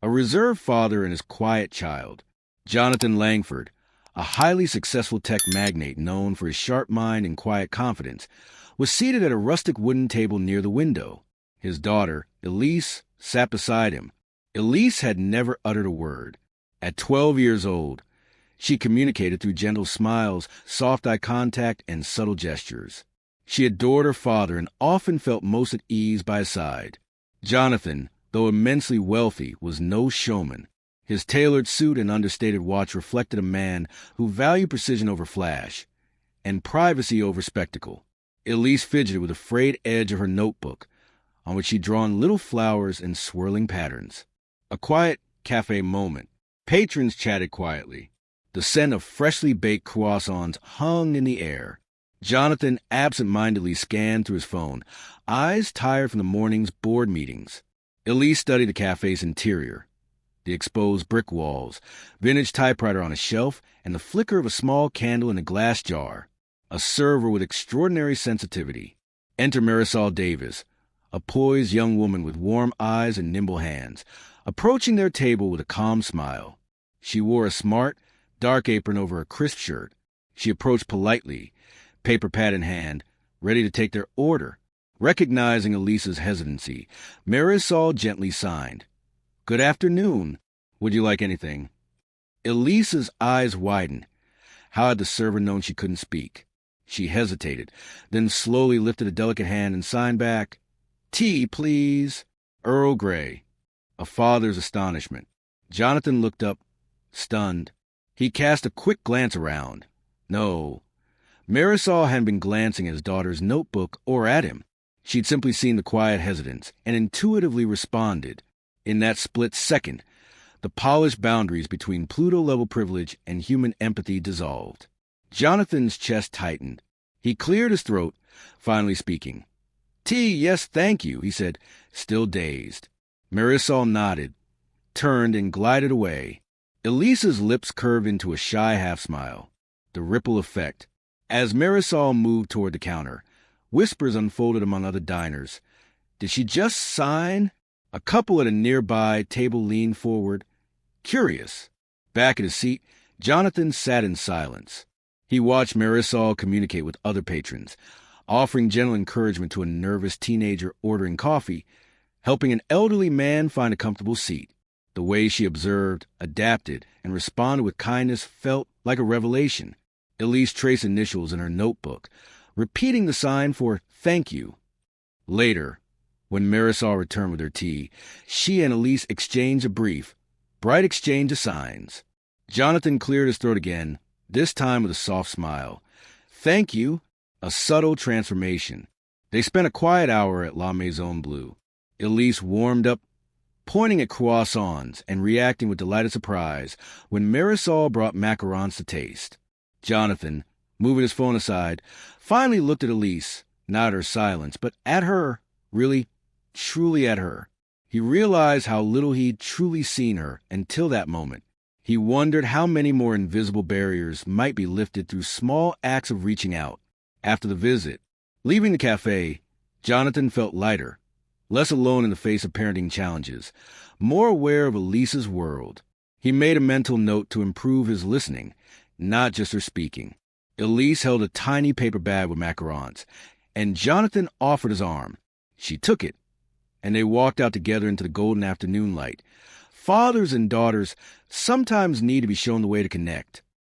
A reserved father and his quiet child. Jonathan Langford, a highly successful tech magnate known for his sharp mind and quiet confidence, was seated at a rustic wooden table near the window. His daughter, Elise, sat beside him. Elise had never uttered a word. At 12 years old, she communicated through gentle smiles, soft eye contact, and subtle gestures. She adored her father and often felt most at ease by his side. Jonathan, though immensely wealthy, was no showman. His tailored suit and understated watch reflected a man who valued precision over flash and privacy over spectacle. Elise fidgeted with a frayed edge of her notebook, on which she'd drawn little flowers and swirling patterns. A quiet cafe moment. Patrons chatted quietly. The scent of freshly baked croissants hung in the air. Jonathan absent-mindedly scanned through his phone, eyes tired from the morning's board meetings. Elise studied the cafe's interior. The exposed brick walls, vintage typewriter on a shelf, and the flicker of a small candle in a glass jar. A server with extraordinary sensitivity. Enter Marisol Davis, a poised young woman with warm eyes and nimble hands, approaching their table with a calm smile. She wore a smart, dark apron over a crisp shirt. She approached politely, paper pad in hand, ready to take their order. Recognizing Elisa's hesitancy, Marisol gently signed. "Good afternoon. Would you like anything?" Elisa's eyes widened. How had the server known she couldn't speak? She hesitated, then slowly lifted a delicate hand and signed back, "Tea, please. Earl Grey." A father's astonishment. Jonathan looked up, stunned. He cast a quick glance around. No. Marisol hadn't been glancing at his daughter's notebook or at him. She'd simply seen the quiet hesitance and intuitively responded. In that split second, the polished boundaries between Pluto-level privilege and human empathy dissolved. Jonathan's chest tightened. He cleared his throat, finally speaking. "Tea, yes, thank you," he said, still dazed. Marisol nodded, turned, and glided away. Elisa's lips curved into a shy half-smile. The ripple effect. As Marisol moved toward the counter, whispers unfolded among other diners. Did she just sign? A couple at a nearby table leaned forward, curious. Back at his seat, Jonathan sat in silence. He watched Marisol communicate with other patrons, offering gentle encouragement to a nervous teenager ordering coffee, helping an elderly man find a comfortable seat. The way she observed, adapted, and responded with kindness felt like a revelation. Elise traced initials in her notebook, repeating the sign for "thank you." Later, when Marisol returned with her tea, she and Elise exchanged a brief, bright exchange of signs. Jonathan cleared his throat again, this time with a soft smile. "Thank you." A subtle transformation. They spent a quiet hour at La Maison Bleue. Elise warmed up, pointing at croissants and reacting with delighted surprise when Marisol brought macarons to taste. Jonathan, moving his phone aside, finally looked at Elise, not at her silence, but at her, really, truly at her. He realized how little he'd truly seen her until that moment. He wondered how many more invisible barriers might be lifted through small acts of reaching out. After the visit, leaving the cafe, Jonathan felt lighter, less alone in the face of parenting challenges, more aware of Elisa's world. He made a mental note to improve his listening, not just her speaking. Elise held a tiny paper bag with macarons, and Jonathan offered his arm. She took it, and they walked out together into the golden afternoon light. Fathers and daughters sometimes need to be shown the way to connect.